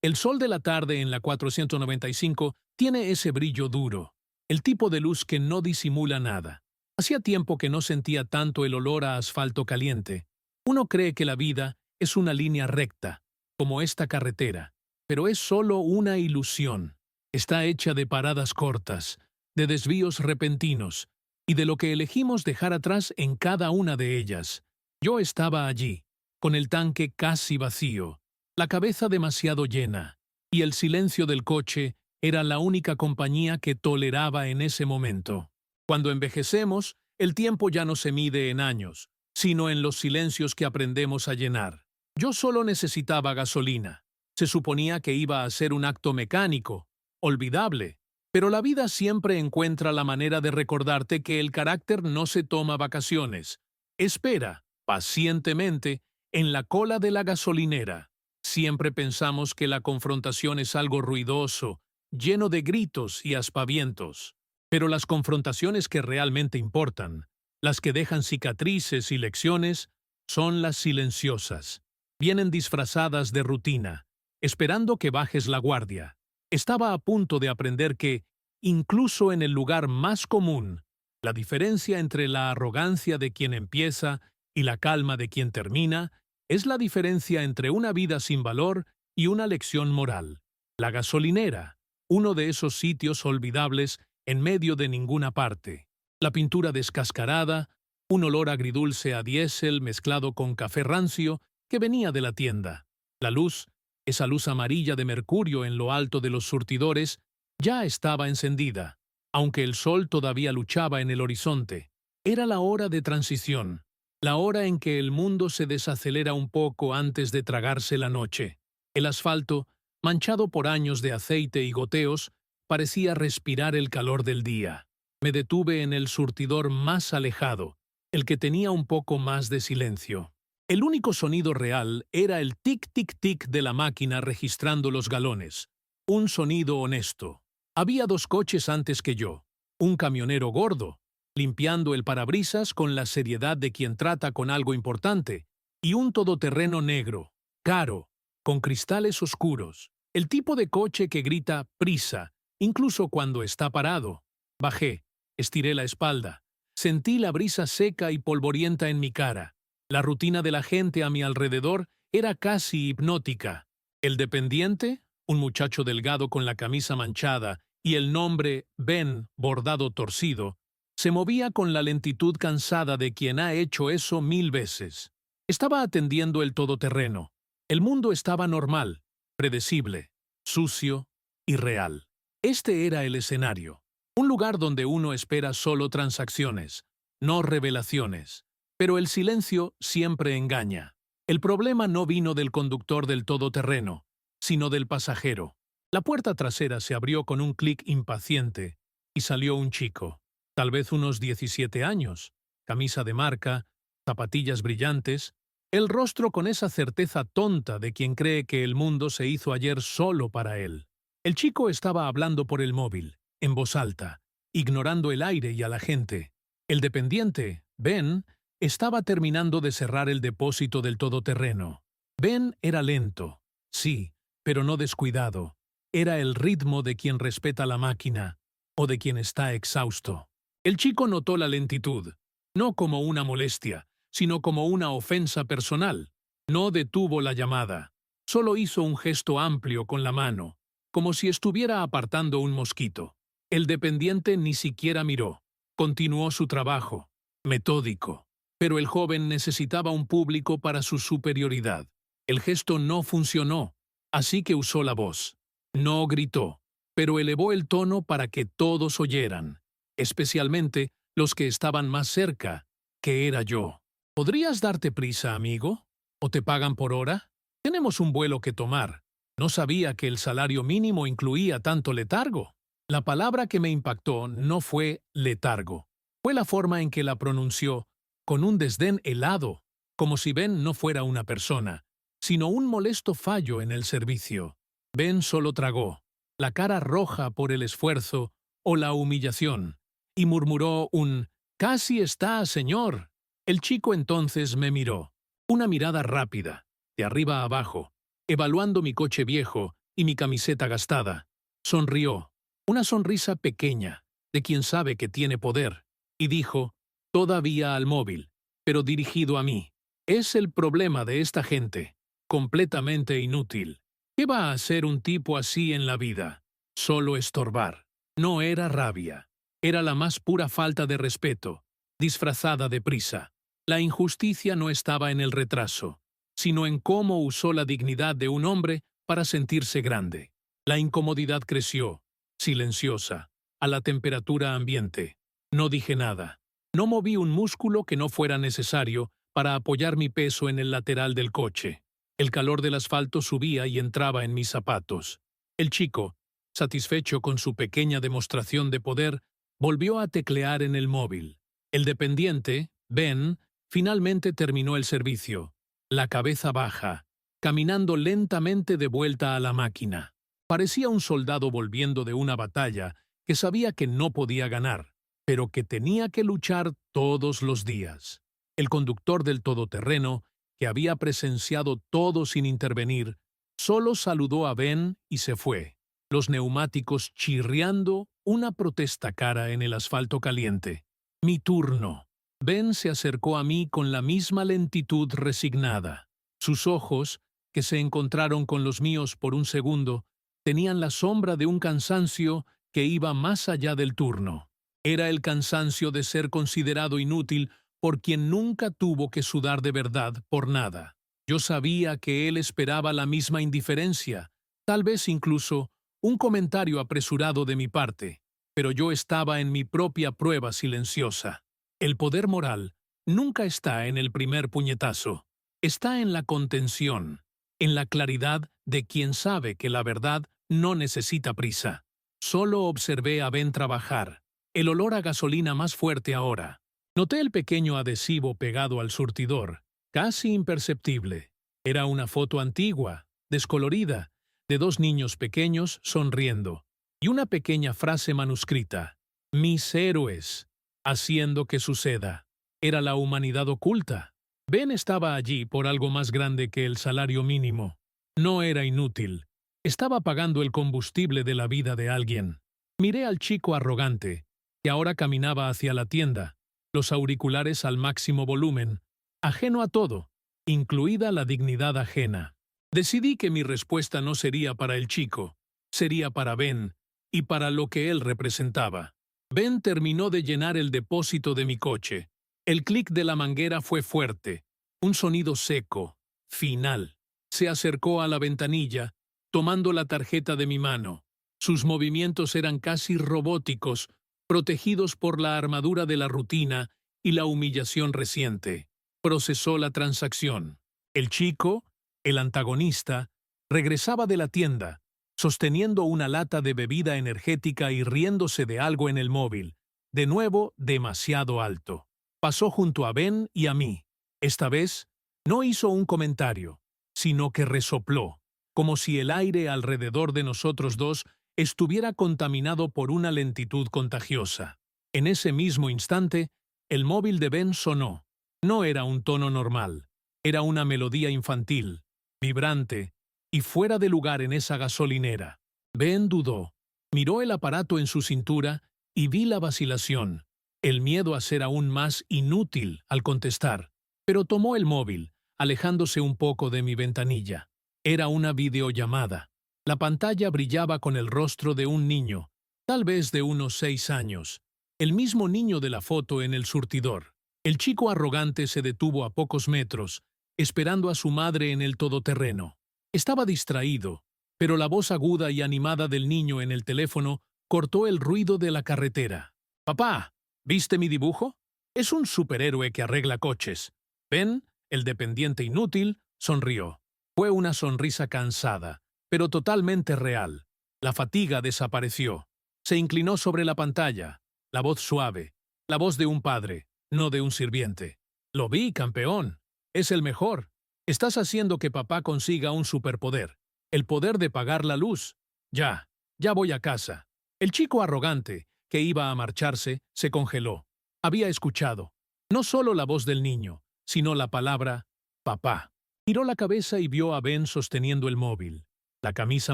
El sol de la tarde en la 495 tiene ese brillo duro, el tipo de luz que no disimula nada. Hacía tiempo que no sentía tanto el olor a asfalto caliente. Uno cree que la vida es una línea recta, como esta carretera, pero es solo una ilusión. Está hecha de paradas cortas, de desvíos repentinos, y de lo que elegimos dejar atrás en cada una de ellas. Yo estaba allí, con el tanque casi vacío, la cabeza demasiado llena, y el silencio del coche era la única compañía que toleraba en ese momento. Cuando envejecemos, el tiempo ya no se mide en años, sino en los silencios que aprendemos a llenar. Yo solo necesitaba gasolina. Se suponía que iba a ser un acto mecánico, olvidable, pero la vida siempre encuentra la manera de recordarte que el carácter no se toma vacaciones. Espera, pacientemente, en la cola de la gasolinera. Siempre pensamos que la confrontación es algo ruidoso, lleno de gritos y aspavientos. Pero las confrontaciones que realmente importan, las que dejan cicatrices y lecciones, son las silenciosas. Vienen disfrazadas de rutina, esperando que bajes la guardia. Estaba a punto de aprender que, incluso en el lugar más común, la diferencia entre la arrogancia de quien empieza y la calma de quien termina es la diferencia entre una vida sin valor y una lección moral. La gasolinera, uno de esos sitios olvidables en medio de ninguna parte. La pintura descascarada, un olor agridulce a diésel mezclado con café rancio que venía de la tienda. La luz, esa luz amarilla de mercurio en lo alto de los surtidores, ya estaba encendida, aunque el sol todavía luchaba en el horizonte. Era la hora de transición, la hora en que el mundo se desacelera un poco antes de tragarse la noche. El asfalto, manchado por años de aceite y goteos, parecía respirar el calor del día. Me detuve en el surtidor más alejado, el que tenía un poco más de silencio. El único sonido real era el tic-tic-tic de la máquina registrando los galones. Un sonido honesto. Había dos coches antes que yo. Un camionero gordo, limpiando el parabrisas con la seriedad de quien trata con algo importante, y un todoterreno negro, caro, con cristales oscuros. El tipo de coche que grita prisa, incluso cuando está parado. Bajé, estiré la espalda. Sentí la brisa seca y polvorienta en mi cara. La rutina de la gente a mi alrededor era casi hipnótica. El dependiente, un muchacho delgado con la camisa manchada y el nombre Ben bordado torcido, se movía con la lentitud cansada de quien ha hecho eso 1000 veces. Estaba atendiendo el todoterreno. El mundo estaba normal, predecible, sucio y real. Este era el escenario. Un lugar donde uno espera solo transacciones, no revelaciones. Pero el silencio siempre engaña. El problema no vino del conductor del todoterreno, sino del pasajero. La puerta trasera se abrió con un clic impaciente y salió un chico, tal vez unos 17 años, camisa de marca, zapatillas brillantes, el rostro con esa certeza tonta de quien cree que el mundo se hizo ayer solo para él. El chico estaba hablando por el móvil, en voz alta, ignorando el aire y a la gente. El dependiente, Ben, estaba terminando de cerrar el depósito del todoterreno. Ben era lento, sí, pero no descuidado. Era el ritmo de quien respeta la máquina o de quien está exhausto. El chico notó la lentitud, no como una molestia, sino como una ofensa personal. No detuvo la llamada, solo hizo un gesto amplio con la mano, como si estuviera apartando un mosquito. El dependiente ni siquiera miró. Continuó su trabajo, metódico. Pero el joven necesitaba un público para su superioridad. El gesto no funcionó, así que usó la voz. No gritó, pero elevó el tono para que todos oyeran, especialmente los que estaban más cerca, que era yo. ¿Podrías darte prisa, amigo? ¿O te pagan por hora? Tenemos un vuelo que tomar. No sabía que el salario mínimo incluía tanto letargo. La palabra que me impactó no fue letargo. Fue la forma en que la pronunció, con un desdén helado, como si Ben no fuera una persona, sino un molesto fallo en el servicio. Ben solo tragó, la cara roja por el esfuerzo o la humillación, y murmuró un «Casi está, señor». El chico entonces me miró, una mirada rápida, de arriba a abajo, evaluando mi coche viejo y mi camiseta gastada. Sonrió, una sonrisa pequeña, de quien sabe que tiene poder, y dijo, todavía al móvil, pero dirigido a mí. Es el problema de esta gente, completamente inútil. ¿Qué va a hacer un tipo así en la vida? Solo estorbar. No era rabia, era la más pura falta de respeto, disfrazada de prisa. La injusticia no estaba en el retraso, sino en cómo usó la dignidad de un hombre para sentirse grande. La incomodidad creció, silenciosa, a la temperatura ambiente. No dije nada. No moví un músculo que no fuera necesario para apoyar mi peso en el lateral del coche. El calor del asfalto subía y entraba en mis zapatos. El chico, satisfecho con su pequeña demostración de poder, volvió a teclear en el móvil. El dependiente, Ben, finalmente terminó el servicio, la cabeza baja, caminando lentamente de vuelta a la máquina. Parecía un soldado volviendo de una batalla que sabía que no podía ganar, pero que tenía que luchar todos los días. El conductor del todoterreno, que había presenciado todo sin intervenir, solo saludó a Ben y se fue, los neumáticos chirriando una protesta cara en el asfalto caliente. Mi turno. Ben se acercó a mí con la misma lentitud resignada. Sus ojos, que se encontraron con los míos por un segundo, tenían la sombra de un cansancio que iba más allá del turno. Era el cansancio de ser considerado inútil por quien nunca tuvo que sudar de verdad por nada. Yo sabía que él esperaba la misma indiferencia, tal vez incluso un comentario apresurado de mi parte, pero yo estaba en mi propia prueba silenciosa. El poder moral nunca está en el primer puñetazo, está en la contención, en la claridad de quien sabe que la verdad no necesita prisa. Solo observé a Ben trabajar, el olor a gasolina más fuerte ahora. Noté el pequeño adhesivo pegado al surtidor, casi imperceptible. Era una foto antigua, descolorida, de dos niños pequeños sonriendo, y una pequeña frase manuscrita: «Mis héroes», haciendo que suceda. Era la humanidad oculta. Ben estaba allí por algo más grande que el salario mínimo. No era inútil. Estaba pagando el combustible de la vida de alguien. Miré al chico arrogante, que ahora caminaba hacia la tienda, los auriculares al máximo volumen, ajeno a todo, incluida la dignidad ajena. Decidí que mi respuesta no sería para el chico, sería para Ben y para lo que él representaba. Ben terminó de llenar el depósito de mi coche. El clic de la manguera fue fuerte, un sonido seco, final. Se acercó a la ventanilla, tomando la tarjeta de mi mano. Sus movimientos eran casi robóticos, protegidos por la armadura de la rutina y la humillación reciente. Procesó la transacción. El chico, el antagonista, regresaba de la tienda, sosteniendo una lata de bebida energética y riéndose de algo en el móvil, de nuevo demasiado alto. Pasó junto a Ben y a mí. Esta vez, no hizo un comentario, sino que resopló, como si el aire alrededor de nosotros dos estuviera contaminado por una lentitud contagiosa. En ese mismo instante, el móvil de Ben sonó. No era un tono normal, era una melodía infantil, vibrante y fuera de lugar en esa gasolinera. Ben dudó, miró el aparato en su cintura y vi la vacilación, el miedo a ser aún más inútil al contestar, pero tomó el móvil, alejándose un poco de mi ventanilla. Era una videollamada. La pantalla brillaba con el rostro de un niño, tal vez de unos 6 años, el mismo niño de la foto en el surtidor. El chico arrogante se detuvo a pocos metros, esperando a su madre en el todoterreno. Estaba distraído, pero la voz aguda y animada del niño en el teléfono cortó el ruido de la carretera. «Papá, ¿viste mi dibujo? Es un superhéroe que arregla coches». Ben, el dependiente inútil, sonrió. Fue una sonrisa cansada, pero totalmente real. La fatiga desapareció. Se inclinó sobre la pantalla, la voz suave, la voz de un padre, no de un sirviente. «Lo vi, campeón. Es el mejor. Estás haciendo que papá consiga un superpoder, el poder de pagar la luz. Ya voy a casa». El chico arrogante, que iba a marcharse, se congeló. Había escuchado, no solo la voz del niño, sino la palabra «papá». Giró la cabeza y vio a Ben sosteniendo el móvil. la camisa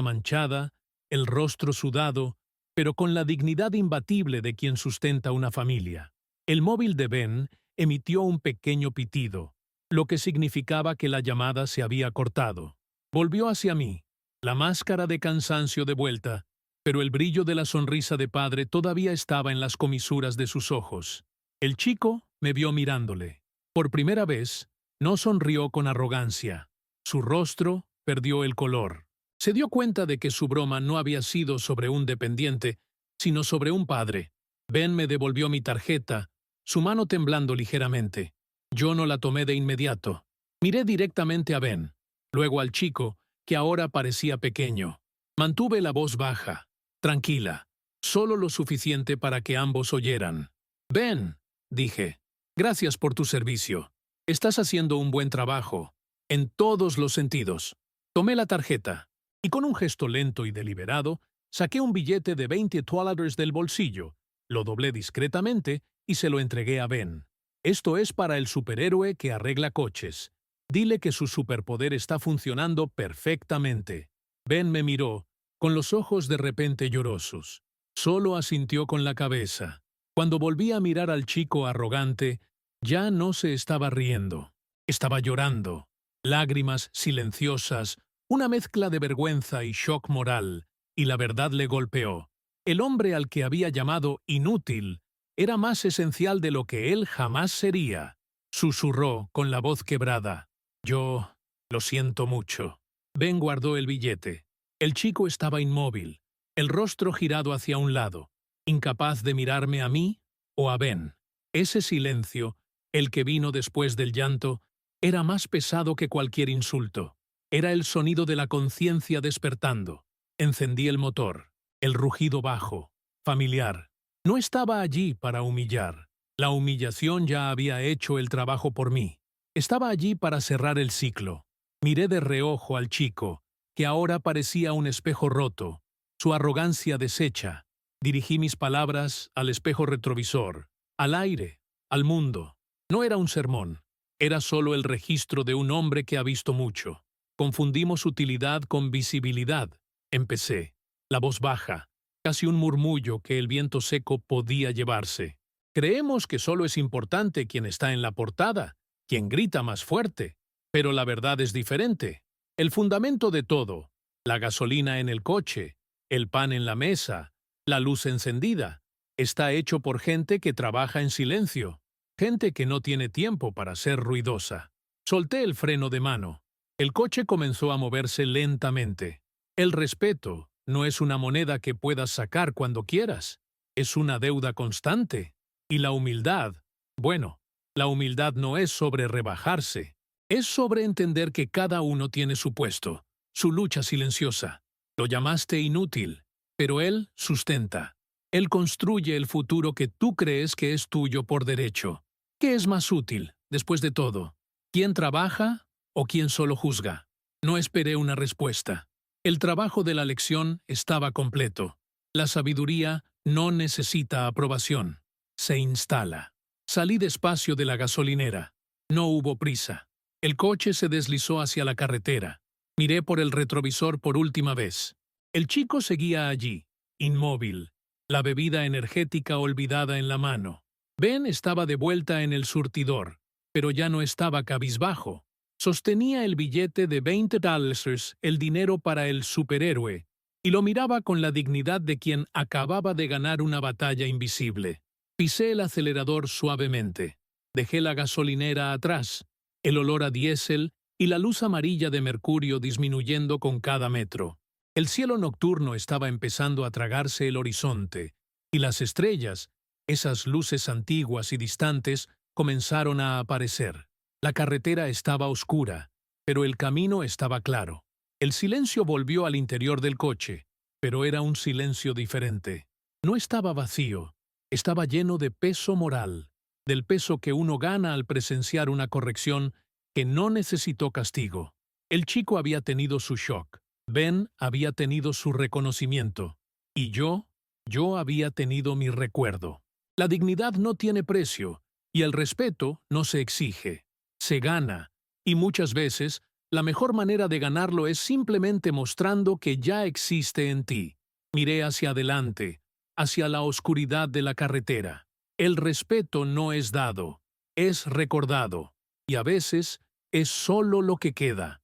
manchada, el rostro sudado, pero con la dignidad imbatible de quien sustenta una familia. El móvil de Ben emitió un pequeño pitido, lo que significaba que la llamada se había cortado. Volvió hacia mí, la máscara de cansancio de vuelta, pero el brillo de la sonrisa de padre todavía estaba en las comisuras de sus ojos. El chico me vio mirándole. Por primera vez, no sonrió con arrogancia. Su rostro perdió el color. Se dio cuenta de que su broma no había sido sobre un dependiente, sino sobre un padre. Ben me devolvió mi tarjeta, su mano temblando ligeramente. Yo no la tomé de inmediato. Miré directamente a Ben, luego al chico, que ahora parecía pequeño. Mantuve la voz baja, tranquila, solo lo suficiente para que ambos oyeran. Ben, dije, gracias por tu servicio. Estás haciendo un buen trabajo, en todos los sentidos. Tomé la tarjeta, y con un gesto lento y deliberado, saqué un billete de $20 del bolsillo, lo doblé discretamente y se lo entregué a Ben. Esto es para el superhéroe que arregla coches. Dile que su superpoder está funcionando perfectamente. Ben me miró, con los ojos de repente llorosos. Solo asintió con la cabeza. Cuando volví a mirar al chico arrogante, ya no se estaba riendo. Estaba llorando. Lágrimas silenciosas, una mezcla de vergüenza y shock moral, y la verdad le golpeó. El hombre al que había llamado inútil era más esencial de lo que él jamás sería. Susurró con la voz quebrada. Yo lo siento mucho. Ben guardó el billete. El chico estaba inmóvil, el rostro girado hacia un lado, incapaz de mirarme a mí o a Ben. Ese silencio, el que vino después del llanto, era más pesado que cualquier insulto. Era el sonido de la conciencia despertando. Encendí el motor. El rugido bajo, familiar. No estaba allí para humillar. La humillación ya había hecho el trabajo por mí. Estaba allí para cerrar el ciclo. Miré de reojo al chico, que ahora parecía un espejo roto, su arrogancia deshecha. Dirigí mis palabras al espejo retrovisor, al aire, al mundo. No era un sermón, era solo el registro de un hombre que ha visto mucho. Confundimos utilidad con visibilidad. Empecé, la voz baja, casi un murmullo que el viento seco podía llevarse. Creemos que solo es importante quien está en la portada, quien grita más fuerte, pero la verdad es diferente. El fundamento de todo, la gasolina en el coche, el pan en la mesa, la luz encendida, está hecho por gente que trabaja en silencio, gente que no tiene tiempo para ser ruidosa. Solté el freno de mano. El coche comenzó a moverse lentamente. El respeto no es una moneda que puedas sacar cuando quieras, es una deuda constante. Y la humildad, bueno, la humildad no es sobre rebajarse, es sobre entender que cada uno tiene su puesto, su lucha silenciosa. Lo llamaste inútil, pero él sustenta. Él construye el futuro que tú crees que es tuyo por derecho. ¿Qué es más útil, después de todo? ¿Quién trabaja o quién solo juzga? No esperé una respuesta. El trabajo de la lección estaba completo. La sabiduría no necesita aprobación. Se instala. Salí despacio de la gasolinera. No hubo prisa. El coche se deslizó hacia la carretera. Miré por el retrovisor por última vez. El chico seguía allí, inmóvil, la bebida energética olvidada en la mano. Ben estaba de vuelta en el surtidor, pero ya no estaba cabizbajo. Sostenía el billete de $20, el dinero para el superhéroe, y lo miraba con la dignidad de quien acababa de ganar una batalla invisible. Pisé el acelerador suavemente. Dejé la gasolinera atrás, el olor a diésel y la luz amarilla de mercurio disminuyendo con cada metro. El cielo nocturno estaba empezando a tragarse el horizonte, y las estrellas, esas luces antiguas y distantes, comenzaron a aparecer. La carretera estaba oscura, pero el camino estaba claro. El silencio volvió al interior del coche, pero era un silencio diferente. No estaba vacío, estaba lleno de peso moral, del peso que uno gana al presenciar una corrección que no necesitó castigo. El chico había tenido su shock, Ben había tenido su reconocimiento, y yo había tenido mi recuerdo. La dignidad no tiene precio, y el respeto no se exige, se gana, y muchas veces La mejor manera de ganarlo es simplemente mostrando que ya existe en ti. Miré hacia adelante, hacia la oscuridad de la carretera. El respeto no es dado, es recordado, y a veces es solo lo que queda.